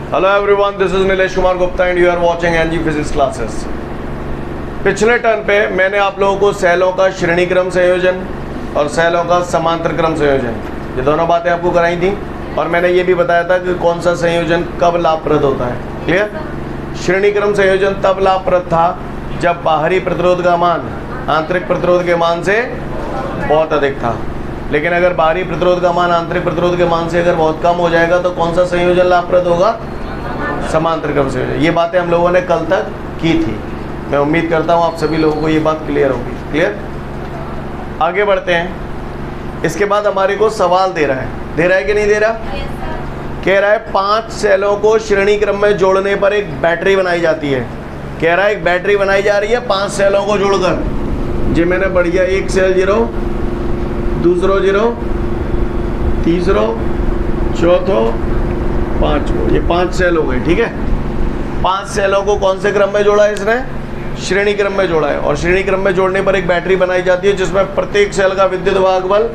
Hello everyone, this is Nilesh Kumar Gupta and you are watching NG physics classes. पिछले turn पे मैंने आप लोगों को सेलों का श्रेणी क्रम संयोजन और सेलों का समांतर क्रम संयोजन, ये दोनों बातें आपको कराई थी और मैंने ये भी बताया था कि कौन सा संयोजन कब लाभप्रद होता है। क्लियर? श्रेणी क्रम संयोजन तब लाभप्रद था जब बाहरी प्रतिरोध का मान आंतरिक प्रतिरोध के मान से बहुत अधिक था। लेकिन अगर बाहरी प्रतिरोध का मान आंतरिक प्रतिरोध के मान से अगर बहुत कम हो जाएगा तो कौन सा संयोजन लाभप्रद होगा? समांतर क्रम संयोजन। ये बातें हम लोगों ने कल तक की थी। मैं उम्मीद करता हूँ आप सभी लोगों को ये बात क्लियर होगी। क्लियर? आगे बढ़ते हैं। इसके बाद हमारे को सवाल दे रहा है कि नहीं दे रहा? कह रहा है 5 सेलों को श्रेणी क्रम में जोड़ने पर एक बैटरी बनाई जाती है। कह रहा है एक बैटरी बनाई जा रही है 5 सेलों को जोड़कर। जी मैंने बढ़िया, एक सेल 0, दूसरो 0, तीसरो, चौथो, पांचवो, ये 5 सेल हो गए। ठीक है, 5 सेलों को कौन से क्रम में जोड़ा है इसने? श्रेणी क्रम में जोड़ा है। और श्रेणी क्रम में जोड़ने पर एक बैटरी बनाई जाती है जिसमें प्रत्येक सेल का विद्युत वाहक बल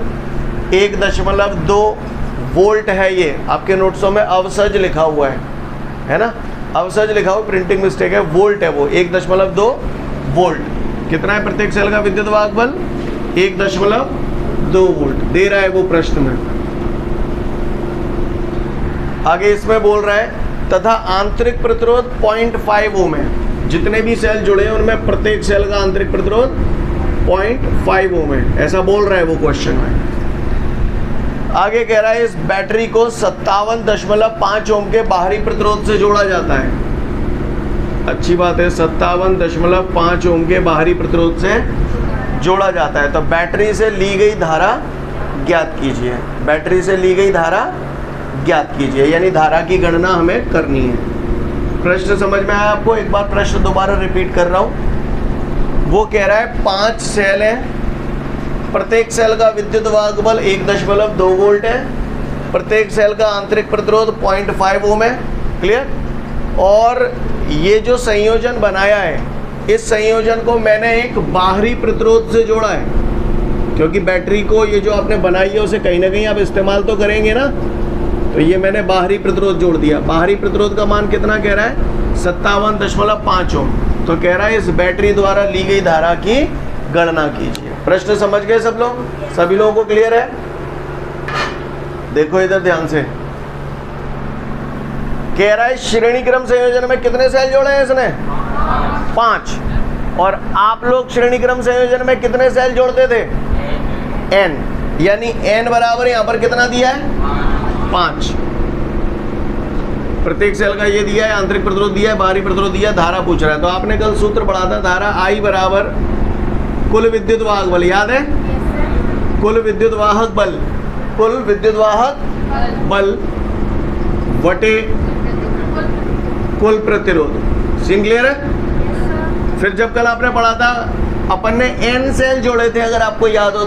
1.2 वोल्ट है। ये आपके नोट्सों में अवसज लिखा हुआ है ना? अवसज लिखा हुआ, प्रिंटिंग मिस्टेक है, वोल्ट है वो, 1.2 वोल्ट। कितना है प्रत्येक सेल का विद्युत वाहक बल? 1.2 वोल्ट दे रहा है वो प्रश्न में। आगे इसमें बोल रहा है तथा आंतरिक प्रतिरोध 0.5 ओम है। जितने भी सेल जुड़े हैं उनमें प्रत्येक सेल का आंतरिक प्रतिरोध 0.5 ओम है, ऐसा बोल रहा है वो क्वेश्चन में। आगे कह रहा है इस बैटरी को 57.5 ओम के बाहरी प्रतिरोध से जोड़ा जाता है। अच्छी बात है, 57.5 ओम के बाहरी प्रतिरोध से जोड़ा जाता है। तो बैटरी से ली गई धारा ज्ञात कीजिए। बैटरी से ली गई धारा ज्ञात कीजिए, यानी धारा की गणना हमें करनी है। प्रश्न समझ में आया आपको? एक बार प्रश्न दोबारा रिपीट कर रहा हूं। वो कह रहा है 5 सेल है, प्रत्येक सेल का विद्युत वाहक बल 1.2 वोल्ट है, प्रत्येक सेल का आंतरिक प्रतिरोध 0.5 ओम है। क्लियर? और ये जो संयोजन बनाया है, इस संयोजन को मैंने एक बाहरी प्रतिरोध से जोड़ा है, क्योंकि बैटरी को ये जो आपने बनाई है उसे कहीं ना कहीं आप इस्तेमाल तो करेंगे ना। तो ये मैंने बाहरी प्रतिरोध जोड़ दिया। बाहरी प्रतिरोध का मान कितना कह रहा है? 57.5 ओम। तो कह रहा है इस बैटरी द्वारा ली गई धारा की गणना कीजिए। प्रश्न समझ गए सब लोग? सभी लोगों को क्लियर है? देखो इधर ध्यान से। कह रहा है श्रेणी क्रम संयोजन में कितने सेल जोड़े हैं इसने? 5। और आप लोग श्रेणी क्रम संयोजन में कितने सेल जोड़ते थे? n, यानी n बराबर यहां पर कितना दिया है? 5। प्रत्येक सेल का ये दिया है, आंतरिक प्रतिरोध दिया है, बाहरी प्रतिरोध दिया है, धारा पूछ रहा है। तो आपने कल सूत्र पढ़ा था, धारा I बराबर कुल विद्युत वाहक बल, याद है? कुल विद्युत वाहक बल, कुल विद्युत वाहक बल बटे कुल प्रतिरोध। सीन क्लियर है? फिर जब कल आपने पढ़ा था अपन ने n सेल जोड़े थे, अगर आपको याद हो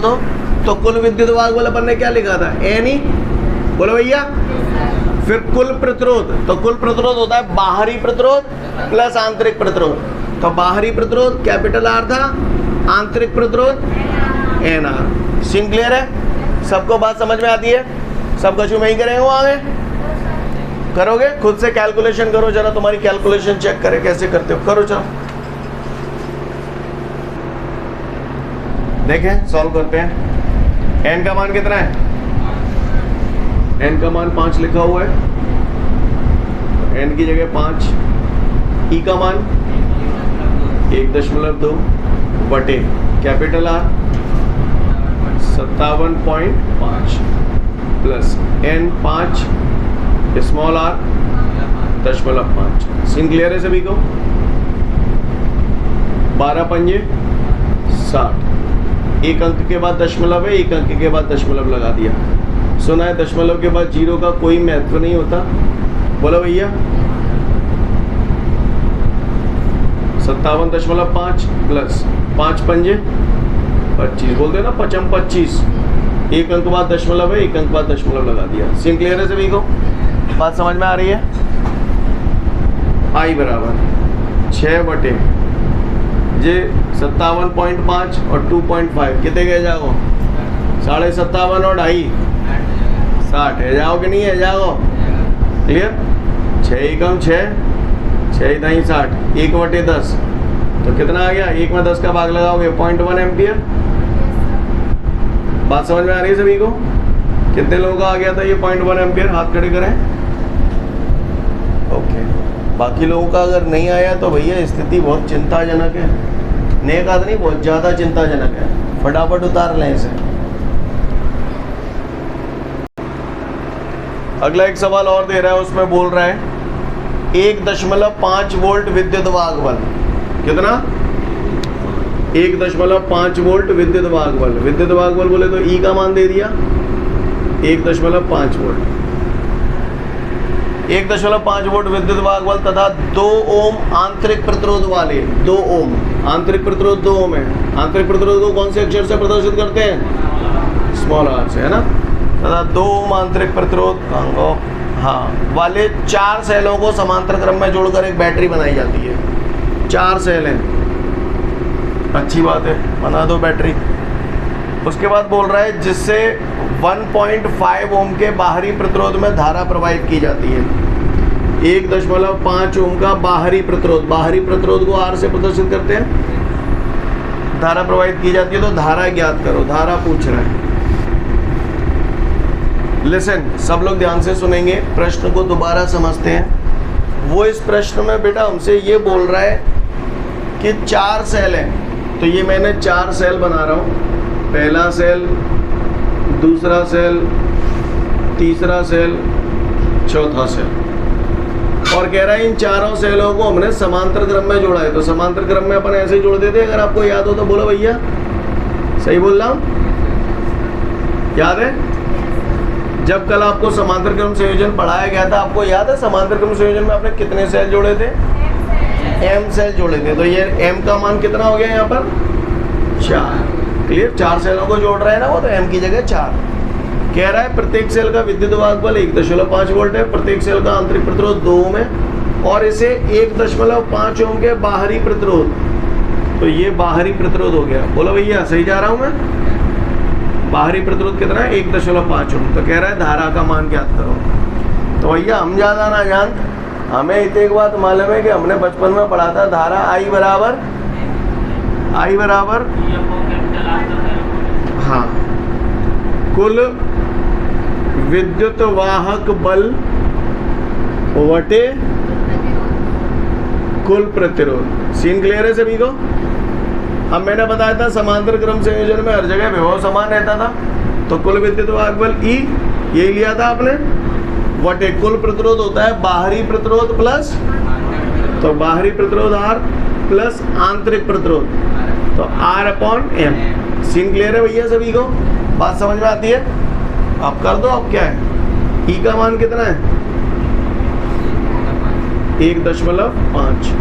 तो कुल विद्युत वाहक बल अपन ने क्या लिखा था? n ही। बोलो भैया। फिर कुल प्रतिरोध, तो कुल प्रतिरोध होता है बाहरी प्रतिरोध प्लस आंतरिक प्रतिरोध। तो बाहरी प्रतिरोध कैपिटल R था, आंतरिक प्रतिरोध NR। सीन क्लियर है? सबको बात समझ में आती है? सब कछु में ही करेंगे वो आगे? करोगे? खुद से कैलकुलेशन करो जरा, तुम्हारी कैलकुलेशन चेक करें कैसे करते हो। करो चलो, देखें, सॉल्व करते हैं। n का मान कितना है? n का मान 5 लिखा हुआ है, n की जगह 5। e का मान 1.2 बटे capital R 57.5 plus n 5 small r 0.5। Scene clear है सभी को? 12 पंजे 60। एक अंक के बाद दशमलव है, एक अंक के बाद दशमलव लगा दिया। सुना है दशमलव के बाद 0 का कोई महत्व नहीं होता। बोलो भैया। 57.5 प्लस 5 पंजे 25, बोलते ना 55 25। एक अंक बाद दशमलव है, एक अंक बाद दशमलव लगा दिया। सीन क्लियर है सभी को? बात समझ में आ रही है? I बराबर 6 बटे जे 57.5 और 2.5 कितने गए जाओ? 57.5 और 2.5 60 है जाओ कि नहीं है? जाओ। क्लियर? 6 एकम 6, 6 दाई 60, 1/10 तो कितना आ गया? 1 में 10 का भाग लगाओगे 0.1 एम्पियर। बात समझ में आ रही है सभी को? कितने लोगों का आ गया था ये 0.1 एम्पियर? हाथ खड़े करें। ओके, बाकी लोगों का अगर नहीं आया तो भैया स्थिति बहुत चिंताजनक है। नेक आदमी बहुत ज़्यादा चिंताजनक है, फटाफट उतार लें इसे। अगला एक सवाल और दे रहा है, उसमें बोल रहा है 1.5 वोल्ट विद्युत वाहक बल। कितना? 1.5 वोल्ट विद्युत वाहक बल। विद्युत वाहक बल बोले तो ई का मान दे दिया 1.5 वोल्ट। 1.5 वोल्ट विद्युत वाहक बल तथा 2 ओम आंतरिक प्रतिरोध वाले, 2 ओम आंतरिक प्रतिरोध 2 ओम है। आंतरिक प्रतिरोध को कौन से अक्षर से प्रदर्शित करते हैं? स्मॉल आर से, है ना। तथा 2 ओम आंतरिक प्रतिरोध वाले 4 सेलों को समांतर क्रम में जोड़कर एक बैटरी बनाई जाती है। 4 सेल हैं, अच्छी बात है, बना दो बैटरी। उसके बाद बोल रहा है जिससे 1.5 ओम के बाहरी प्रतिरोध में धारा प्रवाहित की जाती है। 1.5 ओम का बाहरी प्रतिरोध को आर से प्रदर्शित करते हैं, धारा प्रवाहित की जाती है। तो धारा ज्ञात करो, धारा पूछ रहा है। लिसन, सब लोग ध्यान से सुनेंगे, प्रश्न को दोबारा समझते हैं। वो इस प्रश्न में बेटा हमसे ये बोल रहा है कि 4 सेल हैं, तो ये मैंने 4 सेल बना रहा हूँ। पहला सेल, दूसरा सेल, तीसरा सेल, चौथा सेल। और कह रहा है इन चारों सेलों को हमने समांतर क्रम में जोड़ा है। तो समांतर क्रम में अपन ऐसे ही जोड़ देते, अगर आपको याद हो तो बोलो भैया। सही बोल रहा हूँ? याद है? जब कल आपको समांतर क्रम संयोजन पढ़ाया गया था, आपको याद है समांतर क्रम संयोजन में आपने कितने सेल जोड़े थे? m सेल जोड़े थे। तो ये m का मान कितना हो गया यहाँ पर? 4। क्लियर? 4 सेलों को जोड़ रहा है ना वो, तो m की जगह 4। कह रहा है प्रत्येक सेल का विद्युत वाहक बल 1.5 वोल्ट है, प्रत्येक सेल का आंतरिक प्रतिरोध 2 ओम है, और इसे 1.5 ओम के बाहरी प्रतिरोध, तो ये बाहरी प्रतिरोध हो गया। बोलो भैया, सही जा रहा हूँ मैं? बाहरी प्रतिरोध कितना है? 1.5 ओम। तो कह रहा है धारा का मान ज्ञात करो। तो भैया हम ज़्यादा ना जान, हमें इतने एक बात मालूम है कि हमने बचपन में पढ़ा था, धारा I बराबर हाँ कुल विद्युत वाहक बल बटे कुल प्रतिरोध। सीन क्लियर है सभी को? अब मैंने बताया था समांतर क्रम संयोजन में हर जगह विभव समान रहता था, तो कुल विद्युत वाहक बल E यही लिया था आपने, वटे कुल प्रतिरोध होता है बाहरी प्रतिरोध प्लस, तो बाहरी प्रतिरोध R प्लस आंतरिक प्रतिरोध, तो R/M। सीन क्लियर है भैया सभी को? बात समझ में आती है? आप कर दो। अब क्या है? E का मान कितना है? 1.5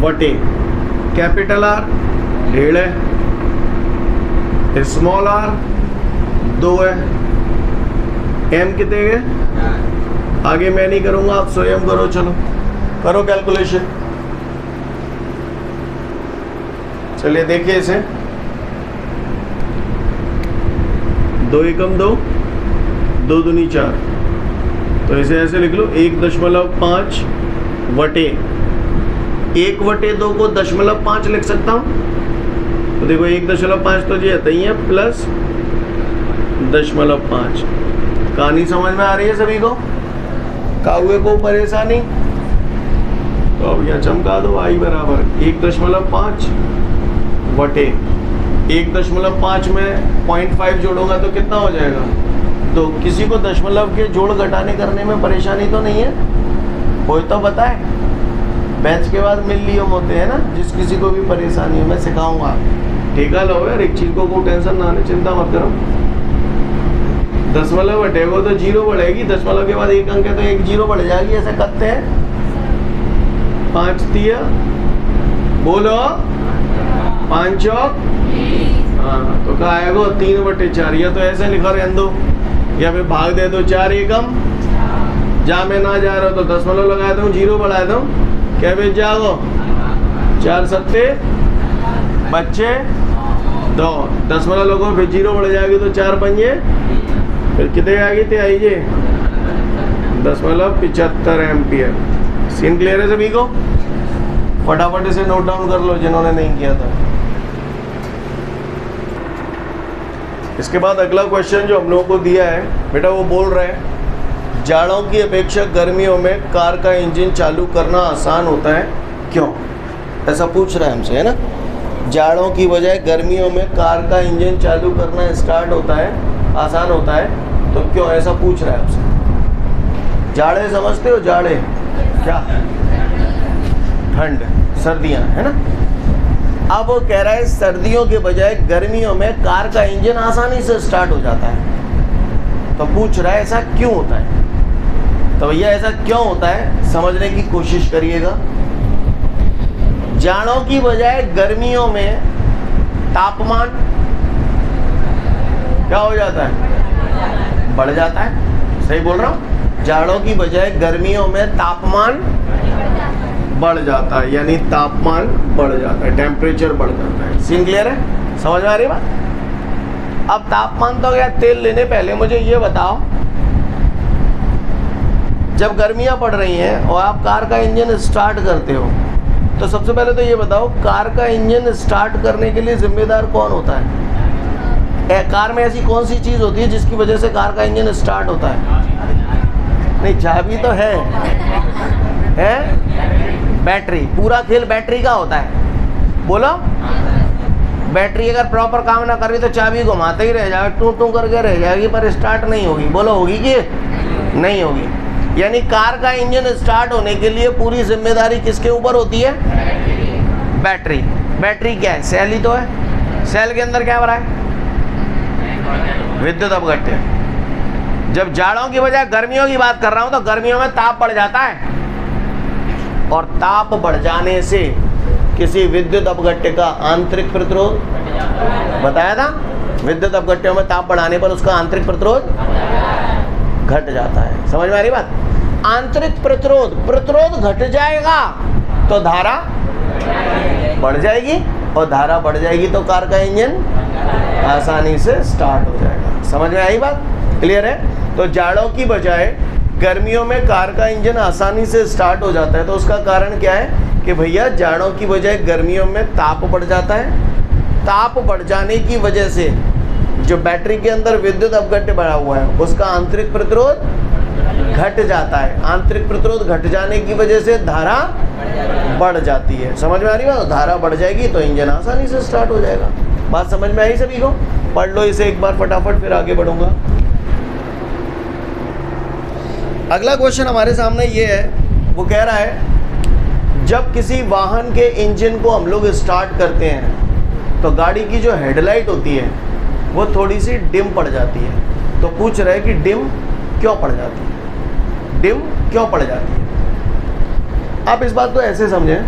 वटे कैपिटल R 1.5 है, स्मॉल r 2 है, m कितने गए? आगे मैं नहीं करूंगा, आप स्वयं करो। चलो करो कैलकुलेशन। चलिए देखिए इसे, 2 एकम 2, 2 दूनी 4, तो इसे ऐसे लिख लो 1.5 वटे 1/2 को 0.5 लिख सकता हूँ। तो देखो 1.5 तो ये ही है प्लस 0.5। कहानी समझ में आ रही है सभी को? काहुए को परेशानी? तो अब यह चमका दो। I बराबर 1.5 वटे 1.5 में 0.5 जोड़ूंगा तो कितना हो जाएगा? तो किसी को दशमलव के जोड़ घटाने करने में परेशानी तो नहीं है? कोई तो बताए। बैच के बाद मिल लियो होते हैं ना, जिस किसी को भी परेशानी है मैं सिखाऊंगा। ठीक है, लो यार, एक चीज़ को कोई टेंशन ना ले, चिंता मत करो। दशमलव हटेगा तो 0 बढ़ेगी, दशमलव के बाद 1 अंक है तो 1 0 बढ़ जाएगी। ऐसे करते हैं 5 तिया बोलो 5 चौक, हाँ तो क्या आएगा 3/4। या तो ऐसे लिखा रहने दो या फिर भाग दे दो। 4 एकम जहाँ मैं ना जा रहा हूँ तो दशमलव लगा दूँ, 0 बढ़ा दूँ, क्या बेच जाओ? 4 सत्ते बच्चे 2, दशमलव लोगों फिर 0 बढ़ जाएगी तो 4 पंजे, फिर कितने आ गई थे? आइए 10.75 एम्पियर। सीन क्लियर है सभी को? फटाफट इसे नोट डाउन कर लो जिन्होंने नहीं किया था। इसके बाद अगला क्वेश्चन जो हम लोगों को दिया है बेटा, वो बोल रहा है जाड़ों की अपेक्षा गर्मियों में कार का इंजन चालू करना आसान होता है, क्यों? ऐसा पूछ रहा है हमसे, है ना। जाड़ों की बजाय गर्मियों में कार का इंजन चालू करना स्टार्ट होता है, आसान होता है, तो क्यों? ऐसा पूछ रहा है हमसे। जाड़े समझते हो? जाड़े क्या? ठंड, सर्दियाँ, है ना। अब वो कह रहा है सर्दियों के बजाय गर्मियों में कार का इंजन आसानी से स्टार्ट हो जाता है, तो पूछ रहा है ऐसा क्यों होता है। तो भैया ऐसा क्यों होता है समझने की कोशिश करिएगा। जाड़ों की बजाय गर्मियों में तापमान क्या हो जाता है? बढ़ जाता है। सही बोल रहा हूँ? जाड़ों की बजाय गर्मियों में तापमान बढ़ जाता है, यानी तापमान बढ़ जाता है, टेम्परेचर बढ़ जाता है। सीन क्लियर है? समझ में आ रही बात? अब तापमान तो गया, तेल लेने पहले मुझे ये बताओ, जब गर्मियां पड़ रही हैं और आप कार का इंजन स्टार्ट करते हो, तो सबसे पहले तो ये बताओ कार का इंजन स्टार्ट करने के लिए जिम्मेदार कौन होता है? कार में ऐसी कौन सी चीज़ होती है जिसकी वजह से कार का इंजन स्टार्ट होता है? नहीं, चाबी तो है बैटरी। पूरा खेल बैटरी का होता है। बोलो, बैटरी अगर प्रॉपर काम ना कर रही तो चाबी घुमाते ही रह जाएगा, टू टू करके रह जाएगी, पर स्टार्ट नहीं होगी। बोलो, होगी कि नहीं होगी? यानी कार का इंजन स्टार्ट होने के लिए पूरी जिम्मेदारी किसके ऊपर होती है? बैटरी। बैटरी क्या है? सेल ही तो है। सेल के अंदर क्या भरा है? विद्युत अपघट्य। जब जाड़ों की बजाय गर्मियों की बात कर रहा हूं तो गर्मियों में ताप बढ़ जाता है, और ताप बढ़ जाने से किसी विद्युत अपघट्य का आंतरिक प्रतिरोध बताया था। विद्युत अपघट्यों में ताप बढ़ाने पर उसका आंतरिक प्रतिरोध घट जाता है। समझ में आ रही बात? आंतरिक प्रतिरोध घट जाएगा तो धारा बढ़ जाएगी, और धारा बढ़ जाएगी तो कार का इंजन आसानी से स्टार्ट हो जाएगा। समझ में आई बात? क्लियर है? तो जाड़ों की बजाय गर्मियों में कार का इंजन आसानी से स्टार्ट हो जाता है, तो उसका कारण क्या है कि भैया जाड़ों की बजाय गर्मियों में ताप बढ़ जाता है। ताप बढ़ जाने की वजह से जो बैटरी के अंदर विद्युत अपघट्य बढ़ा हुआ है उसका आंतरिक प्रतिरोध घट जाता है। आंतरिक प्रतिरोध घट जाने की वजह से धारा बढ़ जाती है। समझ में आ रही है? धारा बढ़ जाएगी तो इंजन आसानी से स्टार्ट हो जाएगा। बात समझ में आई सभी को? पढ़ लो इसे एक बार फटाफट, फिर आगे बढ़ूंगा। अगला क्वेश्चन हमारे सामने ये है, वो कह रहा है जब किसी वाहन के इंजन को हम लोग स्टार्ट करते हैं तो गाड़ी की जो हेडलाइट होती है वो थोड़ी सी डिम पड़ जाती है। तो पूछ रहे हैं कि डिम क्यों पड़ जाती है? डिम क्यों पड़ जाती है? आप इस बात को ऐसे समझें,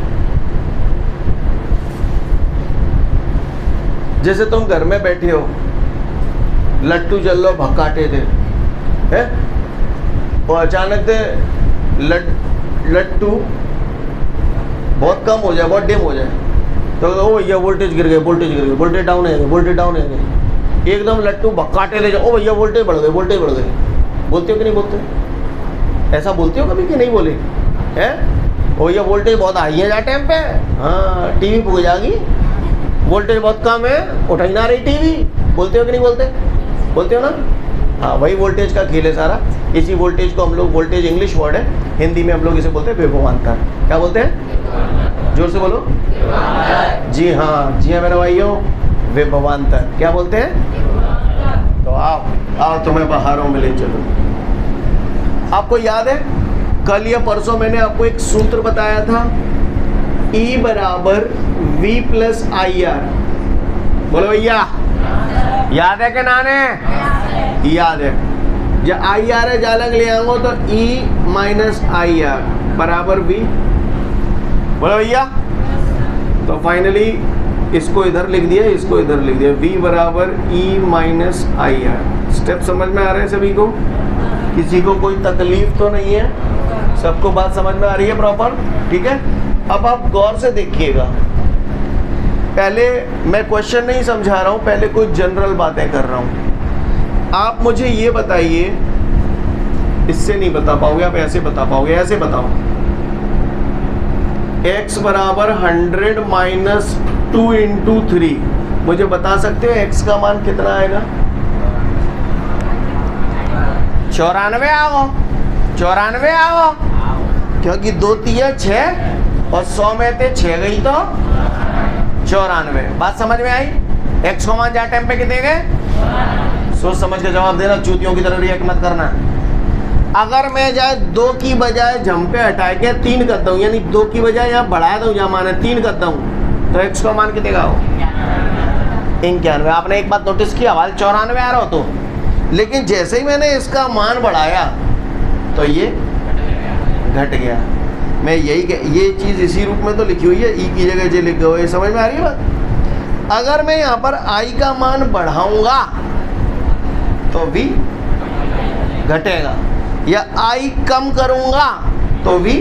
जैसे तुम घर में बैठे हो, लट्टू जल लो भक्काटे थे, है? और अचानक से लट्टू बहुत कम हो जाए, बहुत डिम हो जाए, तो ओ भैया वोल्टेज गिर गए, वोल्टेज डाउन है, एकदम लट्टू भक्काटे ले जाओ, ओ भैया वोल्टेज बढ़ गए। बोलते हो कि नहीं बोलते? ऐसा बोलते हो कभी कि नहीं बोले? हैं? ओ भैया वोल्टेज बहुत हाई है जा टाइम पे, हाँ टीवी फूक जाएगी, वोल्टेज बहुत कम है, उठ ही ना रही टीवी। बोलते हो कि नहीं बोलते? बोलते हो ना? हाँ, वही वोल्टेज का खेल है सारा। इसी वोल्टेज को हम लोग, वोल्टेज इंग्लिश वर्ड है, हिंदी में हम लोग इसे बोलते हैं विभवांतर। क्या बोलते हैं? जोर से बोलो। जी हाँ मेरे भाइयों, विभवांतर। क्या बोलते हैं? तो आओ तुम्हें बाहरों में ले चलो। आपको याद है कल या परसों मैंने आपको एक सूत्र बताया था, E बराबर V प्लस IR। बोलो भैया, याद है कि नाने? याद है। जब IR है जालंग ले आऊंगा तो E माइनस IR बराबर V। बोलो भैया, तो फाइनली इसको इधर लिख दिया, इसको इधर लिख दिया, V बराबर E माइनस IR। स्टेप समझ में आ रहे हैं सभी को? किसी को कोई तकलीफ तो नहीं है? सबको बात समझ में आ रही है प्रॉपर? ठीक है। अब आप गौर से देखिएगा, पहले मैं क्वेश्चन नहीं समझा रहा हूं, पहले कोई जनरल बातें कर रहा हूं। आप मुझे ये बताइए, जब किसी वाहन के इंजन को हम लोग स्टार्ट करते हैं तो गाड़ी की जो हेडलाइट होती है वो थोड़ी सी डिम पड़ जाती है। तो पूछ रहे हैं कि सिंपल सी बात है, इससे नहीं बता पाओगे आप, ऐसे बता पाओगे। ऐसे बताओ, x बराबर 100 माइनस 2 इंटू 3, मुझे बता सकते हो x का मान कितना आएगा? 94 आओ, 94 आओ, क्योंकि 2 तिया 6 और 100 में थे 6 गई तो 94। बात समझ में आई? x को मान जा टाइम पे कितने गए? सोच समझ के जवाब देना, चूतियों की तरह रिएक्ट मत करना। अगर मैं जाए 2 की बजाय झंपे हटा के 3 करता हूँ, यानी 2 की बजाय यहाँ बढ़ा दूँ, यहाँ माने 3 करता हूँ, तो x का मान कितने का हो? 91। आपने एक बात नोटिस किया, वाल 94 आ रहा हो तो, लेकिन जैसे ही मैंने इसका मान बढ़ाया तो ये घट गया। मैं ये चीज़ इसी रूप में तो लिखी हुई है, ई की जगह जे लिखे हुए, समझ में आ रही है बात? अगर मैं यहाँ पर आई का मान बढ़ाऊंगा तो भी घटेगा, या आई कम करूंगा तो भी,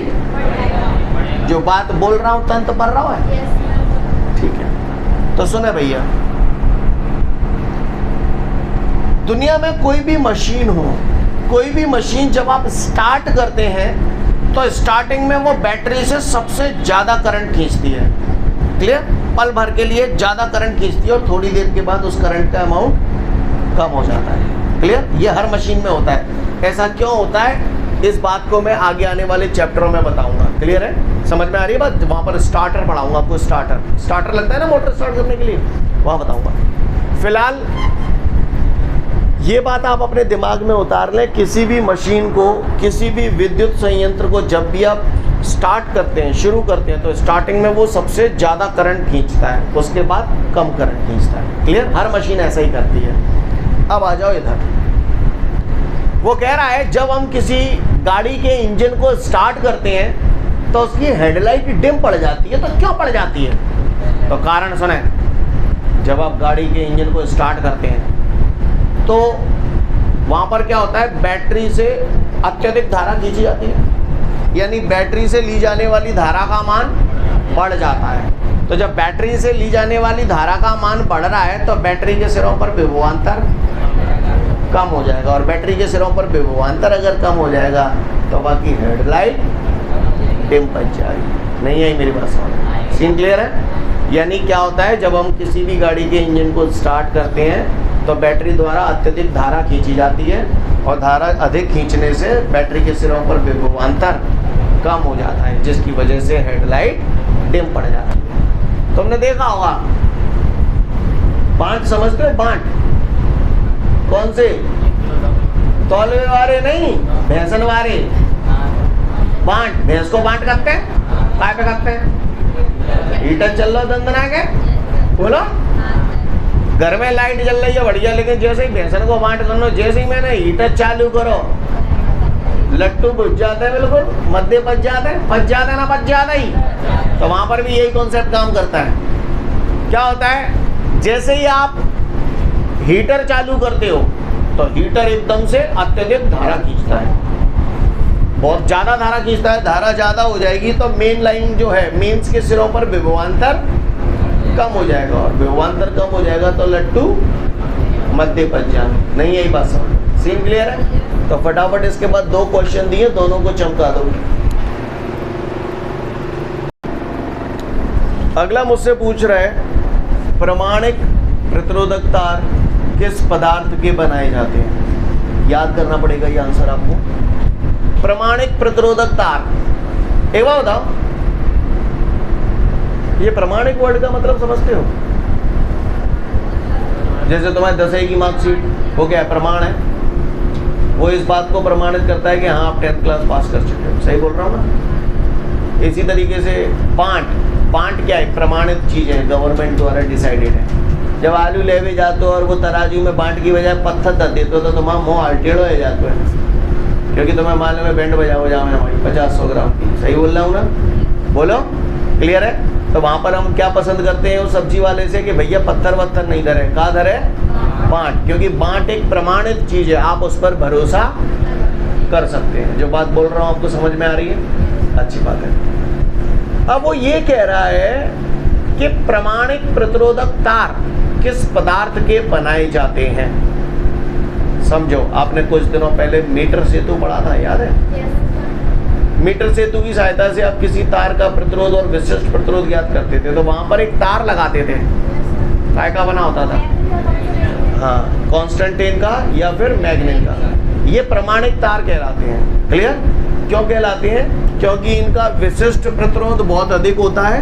जो बात बोल रहा हूं तंत्र पढ़ रहा है, ठीक है? तो सुने भैया, दुनिया में कोई भी मशीन हो, कोई भी मशीन जब आप स्टार्ट करते हैं तो स्टार्टिंग में वो बैटरी से सबसे ज़्यादा करंट खींचती है, क्लियर? पल भर के लिए ज़्यादा करंट खींचती है और थोड़ी देर के बाद उस करंट का अमाउंट कम हो जाता है, क्लियर? ये हर मशीन में होता है। ऐसा क्यों होता है, इस बात को मैं आगे आने वाले चैप्टरों में बताऊंगा, क्लियर है? समझ में आ रही है बात? वहाँ पर स्टार्टर पढ़ाऊंगा आपको, स्टार्टर लगता है ना मोटर स्टार्ट करने के लिए, वहाँ बताऊंगा। फिलहाल ये बात आप अपने दिमाग में उतार लें, किसी भी मशीन को, किसी भी विद्युत संयंत्र को जब भी आप स्टार्ट करते हैं, शुरू करते हैं, तो स्टार्टिंग में वो सबसे ज़्यादा करंट खींचता है, उसके बाद कम करंट खींचता है, क्लियर? हर मशीन ऐसा ही करती है। अब आ जाओ इधर, वो कह रहा है जब हम किसी गाड़ी के इंजन को स्टार्ट करते हैं तो उसकी हेडलाइट डिम पड़ जाती है, तो क्यों पड़ जाती है? तो कारण सुने, जब आप गाड़ी के इंजन को स्टार्ट करते हैं तो वहाँ पर क्या होता है, बैटरी से अत्यधिक धारा खींची जाती है, यानी बैटरी से ली जाने वाली धारा का मान बढ़ जाता है। तो जब बैटरी से ली जाने वाली धारा का मान बढ़ रहा है तो बैटरी के सिरों पर विभवांतर कम हो जाएगा, और बैटरी के सिरों पर विभवांतर अगर कम हो जाएगा तो बाकी हेडलाइट डिम बच जाएगी। नहीं आई मेरी बात समझ? सीन क्लियर है? यानी क्या होता है, जब हम किसी भी गाड़ी के इंजन को स्टार्ट करते हैं तो बैटरी द्वारा अत्यधिक धारा खींची जाती है, और धारा अधिक खींचने से बैटरी के सिरों पर विभवांतर कम हो जाता है, जिसकी वजह से हेडलाइट डिम पड़ जाती है। तुमने देखा होगा, बांट समझते हो? बांट कौन से? तौलवे वाले नहीं, भैंसन वाले। बांट, भैंस को बांट करते हैं, काय पे करते हैं? हीटर चल रहा दंदना के, बोलो। घर में लाइट जल रही है बढ़िया, लेकिन जैसे ही भैंसन को बांट करना, जैसे ही मैंने हीटर चालू करो, लट्टू बुझ जाते हैं, बिल्कुल मध्य बच जाते हैं, बच जाते ना, बच जाता ही। तो वहां पर भी यही कॉन्सेप्ट काम करता है। क्या होता है, जैसे ही आप हीटर चालू करते हो तो हीटर एकदम से अत्यधिक धारा खींचता है, बहुत ज़्यादा धारा खींचता है। धारा ज़्यादा हो जाएगी तो मेन लाइन जो है, मेंस के सिरों पर विभवांतर कम हो जाएगा, और विभवांतर कम हो जाएगा तो लट्टू मध्य बच जाएगा। नहीं यही बात समझ? सीन क्लियर है? तो फटाफट इसके बाद 2 क्वेश्चन दिए, दोनों को चमका दो। अगला मुझसे पूछ रहा है, प्रमाणिक प्रतिरोधक तार किस पदार्थ के बनाए जाते हैं? याद करना पड़ेगा ये आंसर आपको। प्रमाणिक प्रतिरोधक तार, एक बार बताओ, ये प्रमाणिक वर्ड का मतलब समझते हो? जैसे तुम्हारे 10वीं की मार्कशीट, वो क्या है? प्रमाण है। वो इस बात को प्रमाणित करता है कि हाँ आप 10th क्लास पास कर चुके हो। सही बोल रहा हूँ ना? इसी तरीके से पांट क्या है? प्रमाणित चीज़ है, गवर्नमेंट द्वारा डिसाइडेड है। जब आलू लेवे जाते हो और वो तराजू में बांट की बजाय पत्थर धर देते हो तो तुम्हारा मुँह अल्टेड़ो हो जाते हैं, क्योंकि तुम्हें मालूम है बैंड बजाओ जाओ हमारी 50-100 ग्राम की। सही बोल रहा हूँ ना? बोलो, क्लियर है? तो वहाँ पर हम क्या पसंद करते हैं उस सब्जी वाले से कि भैया पत्थर वत्थर नहीं धरे, कहाँ धरे? बांट, क्योंकि बांट एक प्रमाणित चीज़ है, आप उस पर भरोसा कर सकते हैं। जो बात बोल रहा हूँ आपको समझ में आ रही है? अच्छी बात है। अब वो ये कह रहा है कि प्रमाणिक प्रतिरोधक तार किस पदार्थ के बनाए जाते हैं। समझो, आपने कुछ दिनों पहले मीटर सेतु पढ़ा था, याद है? मीटर सेतु की सहायता से आप किसी तार का प्रतिरोध और विशिष्ट प्रतिरोध ज्ञात करते थे, तो वहां पर एक तार लगाते थे, काय का बना होता था? हाँ, कॉन्स्टेंटाइन का या फिर मैग्नेट का। ये प्रमाणिक तार कहलाते हैं। क्लियर? क्यों कहलाते हैं? क्योंकि इनका विशिष्ट प्रतिरोध बहुत अधिक होता है,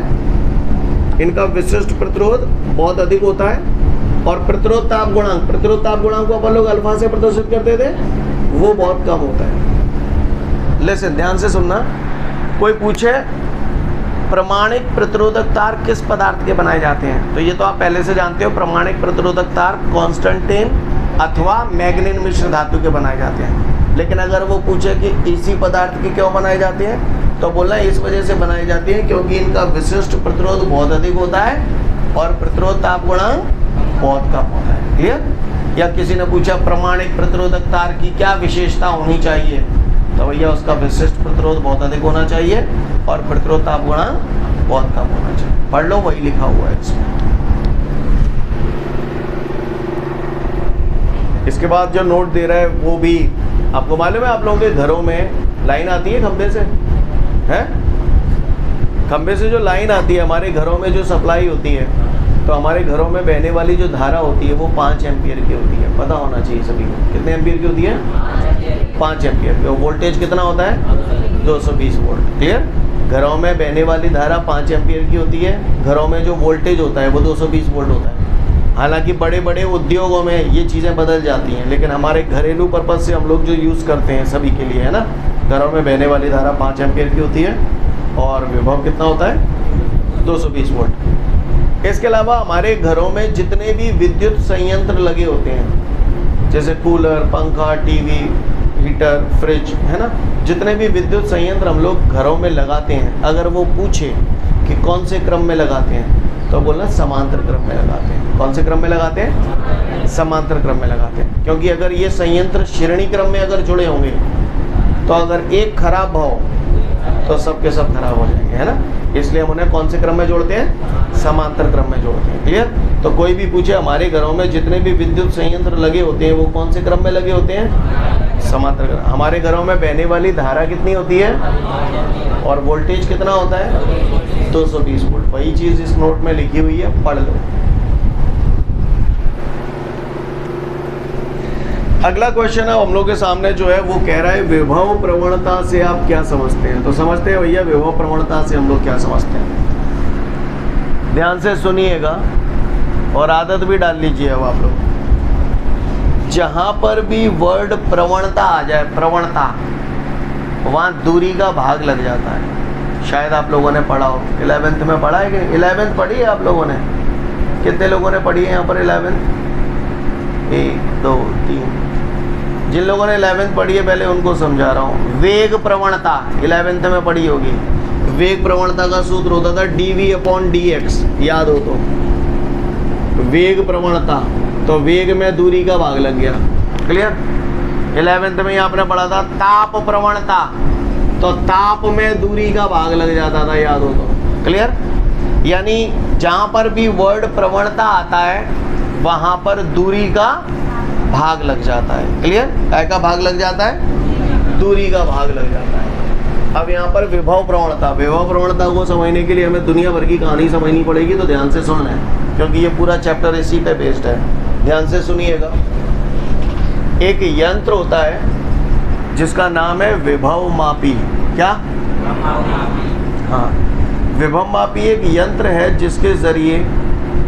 इनका विशिष्ट प्रतिरोध बहुत अधिक होता है, और प्रतिरोध ताप गुणांक को अपन लोग अल्फा से प्रदर्शित करते थे, वो बहुत कम होता है। लेकिन ध्यान से सुनना, कोई पूछे प्रमाणिक प्रतिरोधक तार किस पदार्थ के बनाए जाते हैं, तो ये तो आप पहले से जानते हो, प्रमाणिक प्रतिरोधक तार कॉन्स्टेंटाइन अथवा मैग्नीन मिश्र धातु के बनाए जाते हैं। लेकिन अगर वो पूछे कि इसी पदार्थ के क्यों बनाए जाते हैं, तो बोलना इस वजह से बनाई जाती है क्योंकि इनका विशिष्ट प्रतिरोध बहुत अधिक होता है और प्रतिरोध ताप गुणांक बहुत कम होता है। क्लियर? या किसी ने पूछा प्रमाणिक प्रतिरोधक तार की क्या विशेषता होनी चाहिए, तो भैया उसका विशिष्ट प्रतिरोध बहुत अधिक होना चाहिए और प्रतिरोध ताप गुणांक बहुत कम होना चाहिए। पढ़ लो, वही लिखा हुआ है इसमें। इसके बाद जो नोट दे रहा है वो भी आपको मालूम है, आप लोगों के घरों में लाइन आती है खंबे से, है? खंबे से जो लाइन आती है, हमारे घरों में जो सप्लाई होती है, तो हमारे घरों में बहने वाली जो धारा होती है वो 5 एम्पियर की होती है। पता होना चाहिए सभी को, कितने एम्पियर की होती है? 5 एम्पियर की। वोल्टेज कितना होता है? 220 वोल्ट। क्लियर? घरों में बहने वाली धारा 5 एम्पियर की होती है, घरों में जो वोल्टेज होता है वो 220 वोल्ट होता है। हालांकि बड़े बड़े उद्योगों में ये चीज़ें बदल जाती हैं, लेकिन हमारे घरेलू पर्पज़ से हम लोग जो यूज़ करते हैं सभी के लिए, है ना, घरों में बहने वाली धारा 5 एम्पियर की होती है और विभव कितना होता है? 220 वोल्ट। इसके अलावा हमारे घरों में जितने भी विद्युत संयंत्र लगे होते हैं, जैसे कूलर, पंखा, टीवी, हीटर, फ्रिज, है ना, जितने भी विद्युत संयंत्र हम लोग घरों में लगाते हैं, अगर वो पूछे कि कौन से क्रम में लगाते हैं, तो बोलना समांतर क्रम में लगाते हैं। कौन से क्रम में लगाते हैं? समांतर क्रम में लगाते हैं। क्योंकि अगर ये संयंत्र श्रेणी क्रम में अगर जुड़े होंगे, तो अगर एक खराब हो तो सबके सब खराब हो जाएंगे, है ना। इसलिए हम उन्हें कौन से क्रम में जोड़ते हैं? समांतर क्रम में जोड़ते हैं। क्लियर? तो कोई भी पूछे हमारे घरों में जितने भी विद्युत संयंत्र लगे होते हैं वो कौन से क्रम में लगे होते हैं? समांतर क्रम। हमारे घरों में बहने वाली धारा कितनी होती है और वोल्टेज कितना होता है? 220 वोल्ट। वही चीज़ इस नोट में लिखी हुई है, पढ़ लो। अगला क्वेश्चन है हम लोग के सामने जो है वो कह रहा है विभव प्रवणता से आप क्या समझते हैं। तो समझते हैं भैया, विभव प्रवणता से हम लोग क्या समझते हैं। ध्यान से सुनिएगा और आदत भी डाल लीजिए। अब आप लोग जहां पर भी वर्ड प्रवणता आ जाए, प्रवणता, वहां दूरी का भाग लग जाता है। शायद आप लोगों ने पढ़ा हो, 11th में पढ़ा है कि 11th पढ़ी है आप लोगों ने? कितने लोगों ने पढ़ी है यहाँ पर 11th? 1 2 3। जिन लोगों ने 11th पढ़ी है पहले उनको समझा रहा हूँ। वेग प्रवणता 11th में पढ़ी होगी। वेग प्रवणता का सूत्र होता था dv/dx, याद हो तो। वेग प्रवणता, तो वेग में दूरी का भाग लग गया। क्लियर? 11th में आपने पढ़ा था ताप प्रवणता, तो ताप में दूरी का भाग लग जाता था, याद हो तो। क्लियर? यानी जहाँ पर भी वर्ड प्रवणता आता है वहाँ पर दूरी का भाग लग जाता है। क्लियर? काय का भाग लग जाता है? दूरी का भाग लग जाता है। अब यहाँ पर विभव प्रवणता, विभव प्रवणता को समझने के लिए हमें दुनिया भर की कहानी समझनी पड़ेगी, तो ध्यान से सुनना है क्योंकि ये पूरा चैप्टर इसी पे बेस्ड है। ध्यान से सुनिएगा। एक यंत्र होता है जिसका नाम है विभव मापी। क्या? हाँ, विभव मापी एक यंत्र है जिसके जरिए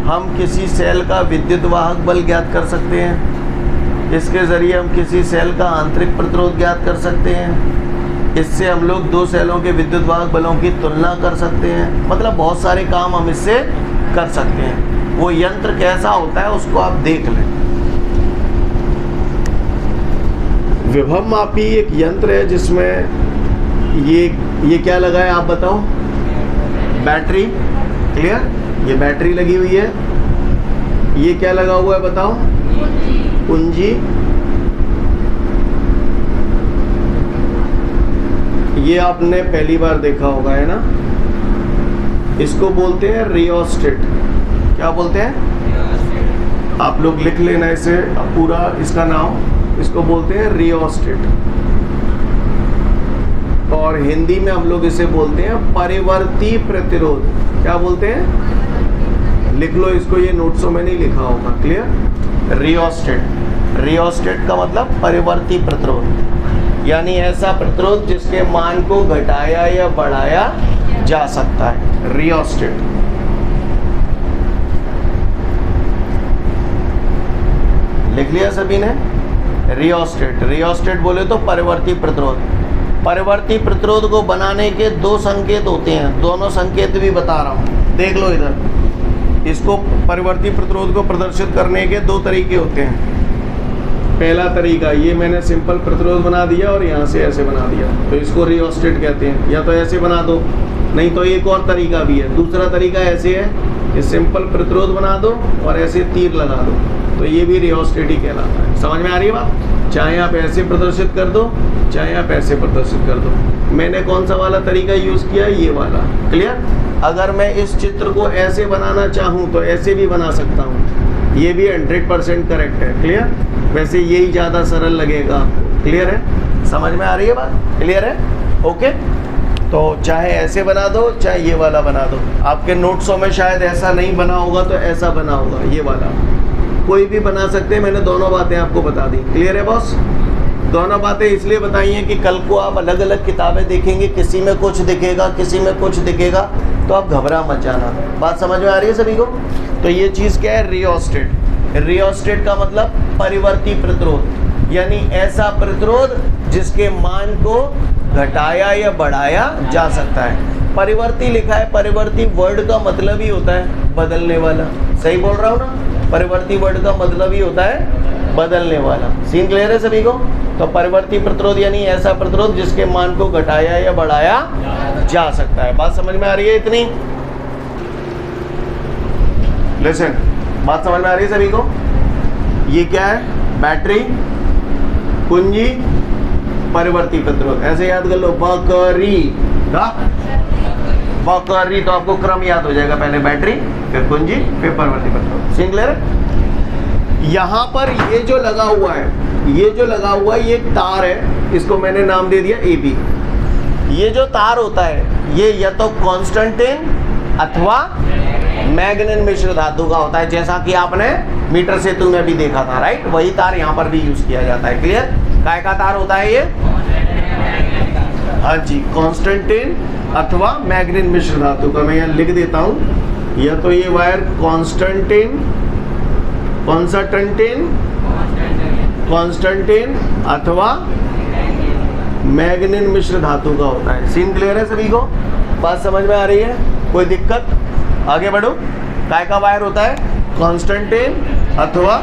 हम किसी सेल का विद्युत वाहक बल ज्ञात कर सकते हैं। इसके ज़रिए हम किसी सेल का आंतरिक प्रतिरोध ज्ञात कर सकते हैं। इससे हम लोग दो सेलों के विद्युत वाहक बलों की तुलना कर सकते हैं। मतलब बहुत सारे काम हम इससे कर सकते हैं। वो यंत्र कैसा होता है उसको आप देख लें। विभव मापी एक यंत्र है जिसमें ये क्या लगा है आप बताओ? बैटरी। क्लियर? ये बैटरी लगी हुई है। ये क्या लगा हुआ है बताओ? कुंजी। ये आपने पहली बार देखा होगा, है ना। इसको बोलते हैं रियोस्टेट। क्या बोलते हैं? आप लोग लिख लेना इसे पूरा, इसका नाम इसको बोलते हैं रियोस्टेट, और हिंदी में हम लोग इसे बोलते हैं परिवर्ती प्रतिरोध। क्या बोलते हैं? लिख लो इसको, ये नोट्सों में नहीं लिखा होगा। क्लियर? रियोस्टेट, रियोस्टेट का मतलब परिवर्ती प्रतिरोध, यानी ऐसा प्रतिरोध जिसके मान को घटाया या बढ़ाया जा सकता है, रियोस्टेट। लिख लिया सभी ने? रियोस्टेट, रियोस्टेट बोले तो परिवर्ती प्रतिरोध। परिवर्ती प्रतिरोध को बनाने के दो संकेत होते हैं, दोनों संकेत भी बता रहा हूँ, देख लो इधर। इसको परिवर्ती प्रतिरोध को प्रदर्शित करने के दो तरीके होते हैं। पहला तरीका, ये मैंने सिंपल प्रतिरोध बना दिया और यहाँ से ऐसे बना दिया, तो इसको रियोस्टेट कहते हैं। या तो ऐसे बना दो, नहीं तो एक और तरीका भी है। दूसरा तरीका ऐसे है कि सिंपल प्रतिरोध बना दो और ऐसे तीर लगा दो, तो ये भी रियोस्टेट ही कहलाता है। समझ में आ रही है बात? चाहे आप ऐसे प्रदर्शित कर दो, चाहे आप ऐसे प्रदर्शित कर दो। मैंने कौन सा वाला तरीका यूज़ किया? ये वाला। क्लियर? अगर मैं इस चित्र को ऐसे बनाना चाहूँ तो ऐसे भी बना सकता हूँ, ये भी 100% करेक्ट है। क्लियर? वैसे यही ज़्यादा सरल लगेगा आपको। क्लियर है? समझ में आ रही है बात? क्लियर है? ओके, तो चाहे ऐसे बना दो, चाहे ये वाला बना दो। आपके नोट्सों में शायद ऐसा नहीं बना होगा तो ऐसा बना होगा, ये वाला। कोई भी बना सकते हैं, मैंने दोनों बातें आपको बता दी। क्लियर है बॉस? दोनों बातें इसलिए बताई हैं कि कल को आप अलग अलग किताबें देखेंगे, किसी में कुछ दिखेगा, किसी में कुछ दिखेगा, तो आप घबरा मत जाना। बात समझ में आ रही है सभी को? तो ये चीज़ क्या है? रियोस्टेट। रियोस्टेट का मतलब परिवर्ती प्रतिरोध, यानी ऐसा प्रतिरोध जिसके मान को घटाया या बढ़ाया जा सकता है। परिवर्ती लिखा है, परिवर्ती वर्ड का मतलब ही होता है बदलने वाला। सही बोल रहा हूँ ना? परिवर्ती वर्ड का मतलब ही होता है बदलने वाला। सीन क्लियर है सभी को? तो परिवर्ती प्रतिरोध यानी ऐसा प्रतिरोध जिसके मान को घटाया या बढ़ाया जा सकता है। बात समझ में आ रही है इतनी? लिसन, बात समझ में आ रही है सभी को? ये क्या है? बैटरी, कुंजी, परिवर्ती प्रतिरोध। ऐसे याद कर लो, बकरी, बकरी, तो आपको क्रम याद हो जाएगा, पहले बैटरी, फिर कुंजी, फिर परिवर्ती प्रतिरोध। सीन क्लियर है? यहाँ पर ये जो लगा हुआ है, ये जो लगा हुआ है, ये एक तार है, इसको मैंने नाम दे दिया AB। ये जो तार होता है ये या तो कांस्टेंटिन अथवा मैग्नीन मिश्र धातु का होता है, जैसा कि आपने मीटर सेतु में भी देखा था, राइट? वही तार यहाँ पर भी यूज किया जाता है। क्लियर? काय का तार होता है ये? हाँ जी, कांस्टेंटिन अथवा मैग्नीन मिश्र धातु का। मैं यहाँ लिख देता हूँ, या तो ये वायर कांस्टेंटिन, कांस्टेंटिन अथवा मैग्नीन मिश्र धातु का होता है। सीन क्लियर है सभी को? बात समझ में आ रही है? कोई दिक्कत? आगे बढ़ो। काय का वायर होता है? कांस्टेंटिन अथवा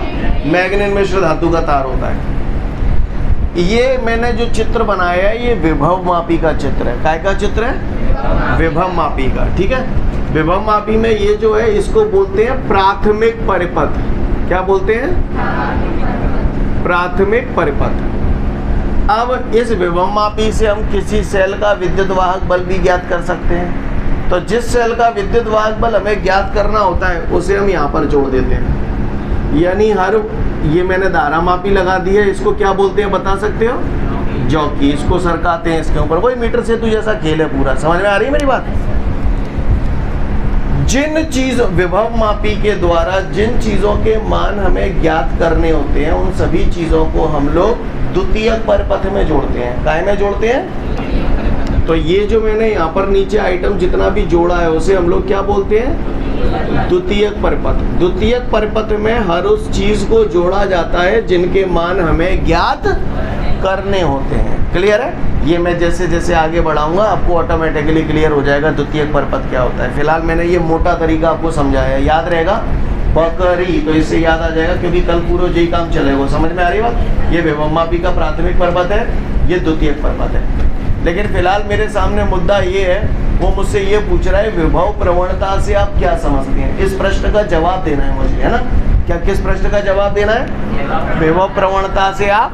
मैग्नीन मिश्र धातु का तार होता है। ये मैंने जो चित्र बनाया है ये विभव मापी का चित्र है। काय का चित्र है? विभव मापी का। ठीक है? विभव मापी में ये जो है इसको बोलते हैं प्राथमिक परिपथ। क्या बोलते हैं? प्राथमिक परिपथ। अब इस विभव मापी से हम किसी सेल का विद्युत वाहक बल भी ज्ञात कर सकते हैं। तो जिस सेल का विद्युत वाहक बल हमें ज्ञात करना होता है उसे हम यहाँ पर जोड़ देते हैं। यानी हर, ये मैंने धारा मापी लगा दी है, इसको क्या बोलते हैं बता सकते हो? जॉकी। इसको सरकाते हैं इसके ऊपर, वही मीटर सेतु जैसा खेल है पूरा। समझ में आ रही है मेरी बात? जिन चीज विभव मापी के द्वारा जिन चीजों के मान हमें ज्ञात करने होते हैं उन सभी चीजों को हम लोग द्वितीयक परिपथ में जोड़ते हैं। काय में जोड़ते हैं? तो ये जो मैंने यहाँ पर नीचे आइटम जितना भी जोड़ा है उसे हम लोग क्या बोलते हैं? द्वितीयक परिपथ। द्वितीयक परिपथ में हर उस चीज को जोड़ा जाता है जिनके मान हमें ज्ञात करने होते हैं। क्लियर है? ये मैं जैसे जैसे आगे बढ़ाऊंगा आपको ऑटोमेटिकली क्लियर हो जाएगा द्वितीयक परिपथ क्या होता है। फिलहाल मैंने ये मोटा तरीका आपको समझाया, याद रहेगा? बकरी, तो इससे याद आ जाएगा क्योंकि कल पूरा यही काम चलेगा। समझ में आ रही बात? ये विभव मापी का प्राथमिक परिपथ है, ये द्वितीयक परिपथ है। लेकिन फिलहाल मेरे सामने मुद्दा ये है, वो मुझसे ये पूछ रहा है विभव प्रवणता से आप क्या समझते हैं? इस प्रश्न का जवाब देना है मुझे, है ना? क्या किस प्रश्न का जवाब देना है? विभव प्रवणता से आप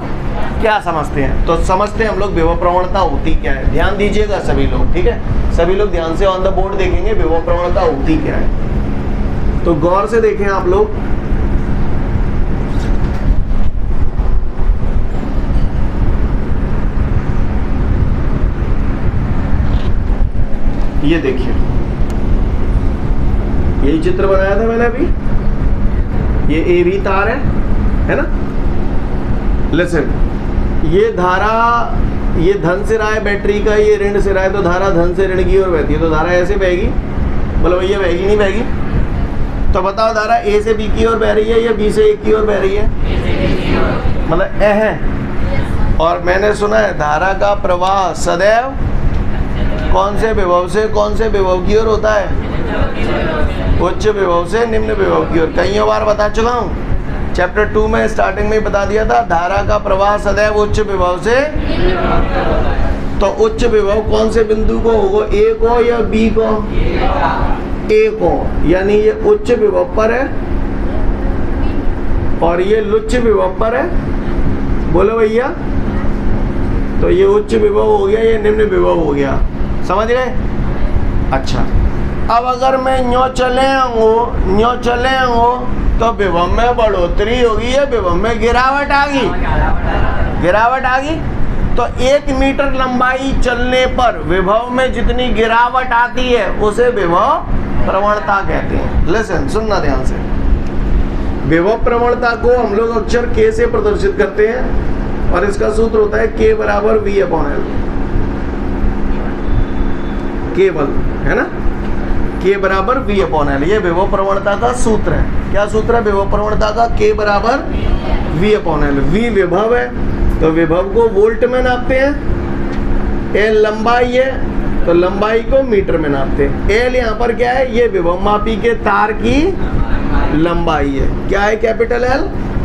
क्या समझते हैं? तो समझते हैं हम लोग विभव प्रवणता होती क्या है। ध्यान दीजिएगा सभी लोग, ठीक है? सभी लोग ध्यान से ऑन द बोर्ड देखेंगे विभव प्रवणता होती क्या है। तो गौर से देखें आप लोग, ये देखिए, यही चित्र बनाया था मैंने अभी। ये AB तार है ना। लिसन, ये धारा, ये धन सिरा है बैटरी का, ये ऋण सिरा है, तो धारा धन से ऋण की ओर बहती है, तो धारा ऐसे बहेगी। बोलो भैया बहेगी नहीं बहेगी? तो बताओ धारा A से B की ओर बह रही है या B से A की ओर बह रही है? मतलब ए है। और मैंने सुना है धारा का प्रवाह सदैव कौन से विभव से कौन से विभव की ओर होता है? उच्च विभव से निम्न विभव की ओर। कई बार बता चुका हूँ, चैप्टर 2 में स्टार्टिंग में बता दिया था, धारा का प्रवाह सदैव उच्च विभव से। तो उच्च विभव कौन से बिंदु को होगा? A को या B को? A को, यानी ये उच्च विभव पर है और ये लुच्च विभव पर है। बोलो भैया, तो ये उच्च विभव हो गया, ये निम्न विभव हो गया। समझ गए? अच्छा, अब अगर मैं न्यो चले हूँ तो विभव में बढ़ोतरी होगी या विभव में गिरावट आ गई? गिरावट आ गई। तो 1 मीटर लंबाई चलने पर विभव में जितनी गिरावट आती है उसे विभव प्रवणता कहते हैं। लिसन, सुनना ध्यान से। विभव प्रवणता को हम लोग अक्षर K से प्रदर्शित करते हैं और इसका सूत्र होता है K बराबर V/L। केवल, है ना, K बराबर V/L, ये विभव प्रवणता का सूत्र है। क्या सूत्र है विभव प्रवणता का? K बराबर V/L। V विभव है तो विभव को वोल्ट में नापते हैं। L लंबाई है तो लंबाई को मीटर में नापते हैं। L यहाँ पर क्या है? ये विभव मापी के तार की लंबाई है। क्या है कैपिटल L?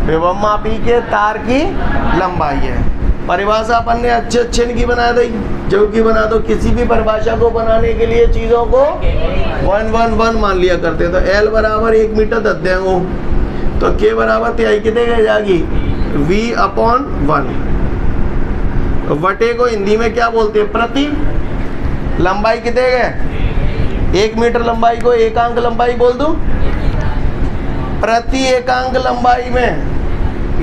विभव मापी के तार की लंबाई है। परिभाषा अपन ने अच्छे इनकी बना दी, जो की बना दो। किसी भी परिभाषा को बनाने के लिए चीजों को 1 मान लिया करते हैं। तो L बराबर 1 मीटर दे देंगे, तो K बराबर तिहाई कितने गए जाएगी? V/1। तो वटे को हिंदी में क्या बोलते हैं? प्रति। लंबाई कितने गए? 1 मीटर लंबाई को एकांक लंबाई बोल दूं? प्रति एकांक लंबाई में,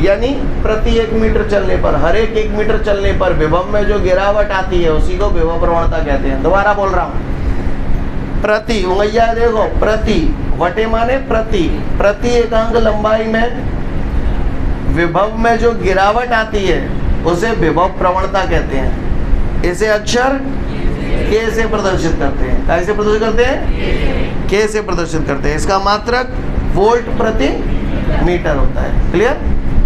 यानी प्रति 1 मीटर चलने पर, हर एक 1 मीटर चलने पर विभव में जो गिरावट आती है उसी को विभव प्रवणता कहते हैं। दोबारा बोल रहा हूँ, प्रति, उंगैया देखो, प्रति, वटे माने प्रति, प्रति एकांक लंबाई में विभव में जो गिरावट आती है उसे विभव प्रवणता कहते हैं। इसे अक्षर K से प्रदर्शित करते हैं। कैसे प्रदर्शित करते हैं? K से प्रदर्शित करते हैं। इसका मात्रक वोल्ट प्रति मीटर होता है। क्लियर?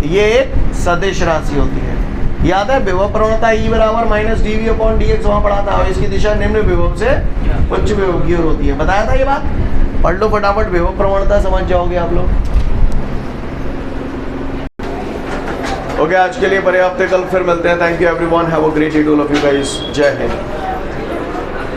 ये एक सदिश राशि होती है। याद है विभव प्रवणता E बराबर -dV/dx वहां पढ़ा था, और इसकी दिशा निम्न विभव से उच्च विभव की ओर होती है। बताया था ये बात? पढ़ लो फटाफट, विभव प्रवणता समझ जाओगे आप लोग। ओके, आज के लिए पर्याप्त है, कल फिर मिलते हैं। Thank you everyone, have a great day to all of you guys. जय हिंद।